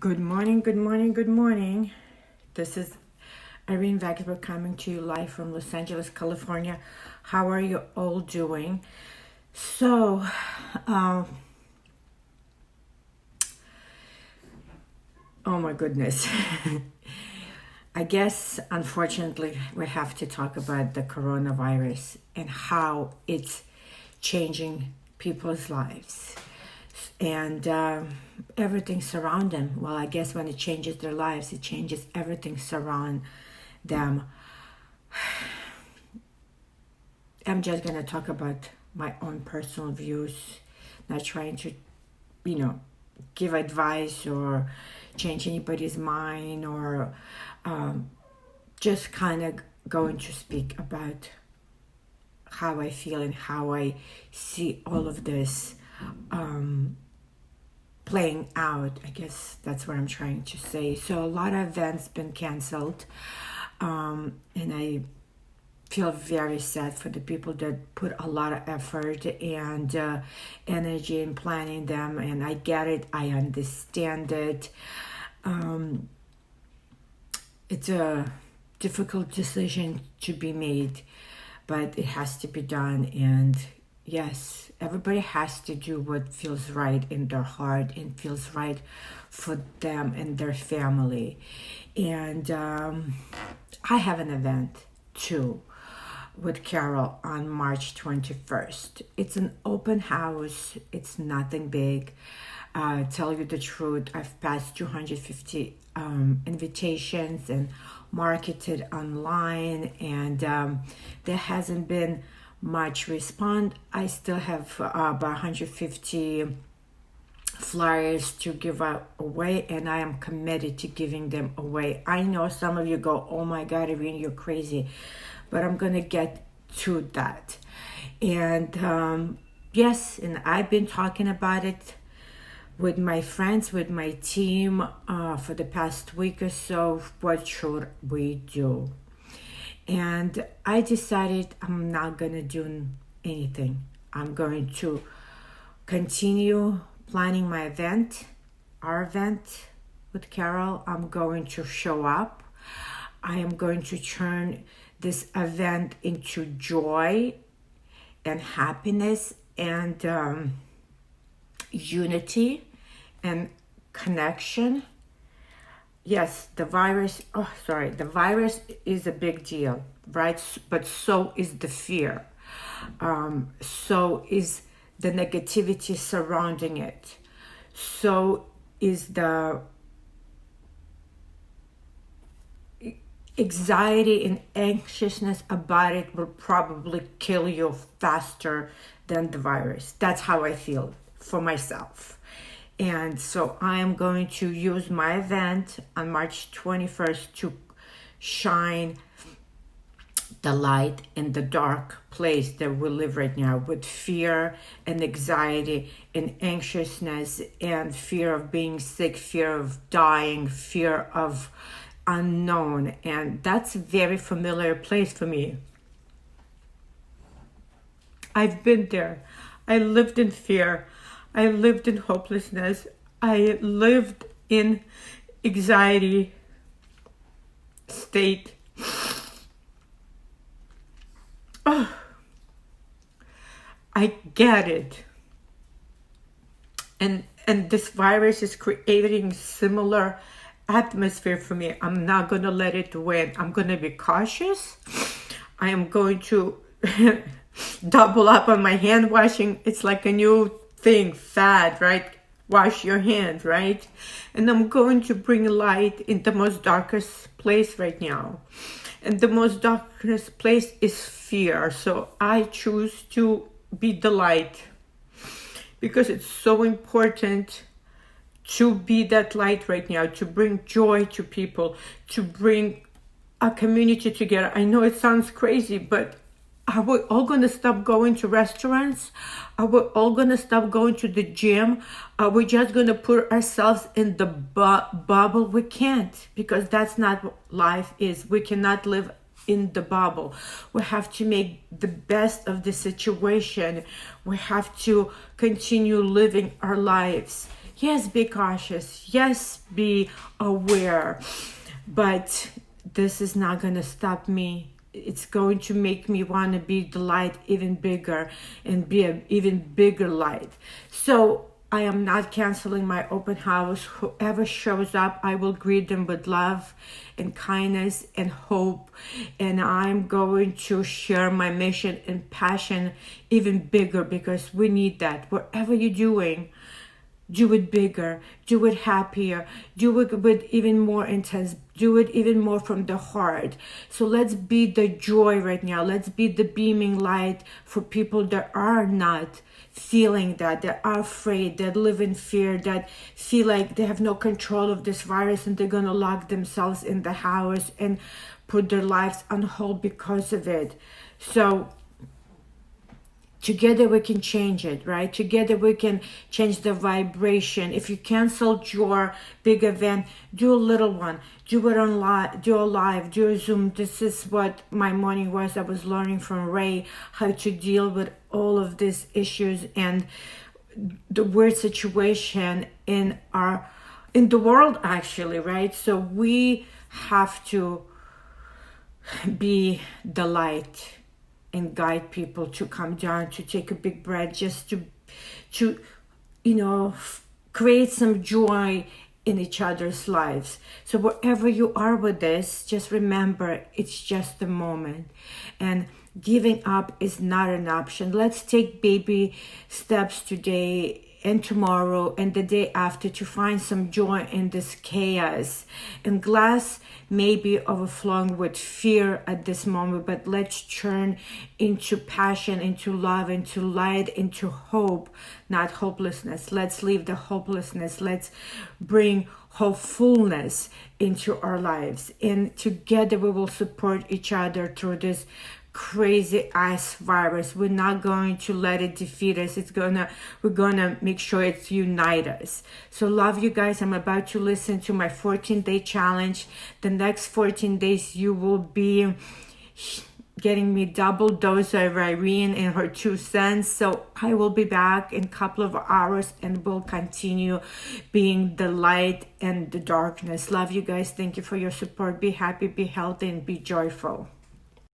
Good morning, good morning, good morning. This is Irene Vagabond coming to you live from Los Angeles, California. How are you all doing? So, oh my goodness. I guess, unfortunately, we have to talk about the coronavirus and how it's changing people's lives and everything surround them. Well, I guess when it changes their lives, it changes everything surround them. I'm just going to talk about my own personal views, not trying to, give advice or change anybody's mind or just kind of going to speak about how I feel and how I see all of this playing out. I guess that's what I'm trying to say. So a lot of events been canceled, and I feel very sad for the people that put a lot of effort and energy in planning them, and I get it, I understand it. It's a difficult decision to be made, but it has to be done. And yes, everybody has to do what feels right in their heart and feels right for them and their family. And I have an event too with Carol on March 21st. It's an open house. It's nothing big. Tell you the truth, I've passed 250 invitations and marketed online, and there hasn't been much response. I still have about 150 flyers to give away, and I am committed to giving them away. I know some of you go, oh my God, Irene, you're crazy, but I'm gonna get to that. And yes, and I've been talking about it with my friends, with my team for the past week or so. What should we do? And I decided I'm not gonna do anything. I'm going to continue planning my event, our event with Carol. I'm going to show up. I am going to turn this event into joy and happiness and unity and connection. Yes, the virus is a big deal, right? But so is the fear. So is the negativity surrounding it. So is the anxiety and anxiousness about it will probably kill you faster than the virus. That's how I feel for myself. And so I am going to use my event on March 21st to shine the light in the dark place that we live right now, with fear and anxiety and anxiousness and fear of being sick, fear of dying, fear of unknown. And that's a very familiar place for me. I've been there. I lived in fear. I lived in hopelessness. I lived in anxiety state. Oh, I get it. And this virus is creating similar atmosphere for me. I'm not going to let it win. I'm going to be cautious. I am going to double up on my hand washing. It's like a new thing, fad, right? Wash your hands, right? And I'm going to bring light in the most darkest place right now. And the most darkest place is fear. So I choose to be the light, because it's so important to be that light right now, to bring joy to people, to bring a community together. I know it sounds crazy, but are we all going to stop going to restaurants? Are we all going to stop going to the gym? Are we just going to put ourselves in the bubble? We can't, because that's not what life is. We cannot live in the bubble. We have to make the best of the situation. We have to continue living our lives. Yes, be cautious. Yes, be aware. But this is not going to stop me. It's going to make me want to be the light even bigger and be an even bigger light. So I am not canceling my open house. Whoever shows up, I will greet them with love and kindness and hope. And I'm going to share my mission and passion even bigger, because we need that. Whatever you're doing, do it bigger, do it happier, do it with even more intense, do it even more from the heart. So let's be the joy right now. Let's be the beaming light for people that are not feeling that are afraid, that live in fear, that feel like they have no control of this virus and they're gonna lock themselves in the house and put their lives on hold because of it. So together we can change it, right? Together we can change the vibration. If you canceled your big event, do a little one. Do it on live, do a live, do a Zoom. This is what my morning was. I was learning from Ray how to deal with all of these issues and the weird situation in the world, actually, right? So we have to be the light and guide people to come down, to take a big breath, just to create some joy in each other's lives. So wherever you are with this, just remember it's just a moment, and giving up is not an option. Let's take baby steps today and tomorrow and the day after to find some joy in this chaos. And glass may be overflowing with fear at this moment, but let's turn into passion, into love, into light, into hope, not hopelessness. Let's leave the hopelessness. Let's bring hopefulness into our lives. And together we will support each other through this crazy ass virus. We're not going to let it defeat us. We're gonna make sure it's unite us. So love you guys. I'm about to listen to my 14-day challenge. The next 14 days you will be getting me double dose of Irene and her 2 cents. So I will be back in a couple of hours and will continue being the light and the darkness. Love you guys. Thank you for your support. Be happy, be healthy, and be joyful.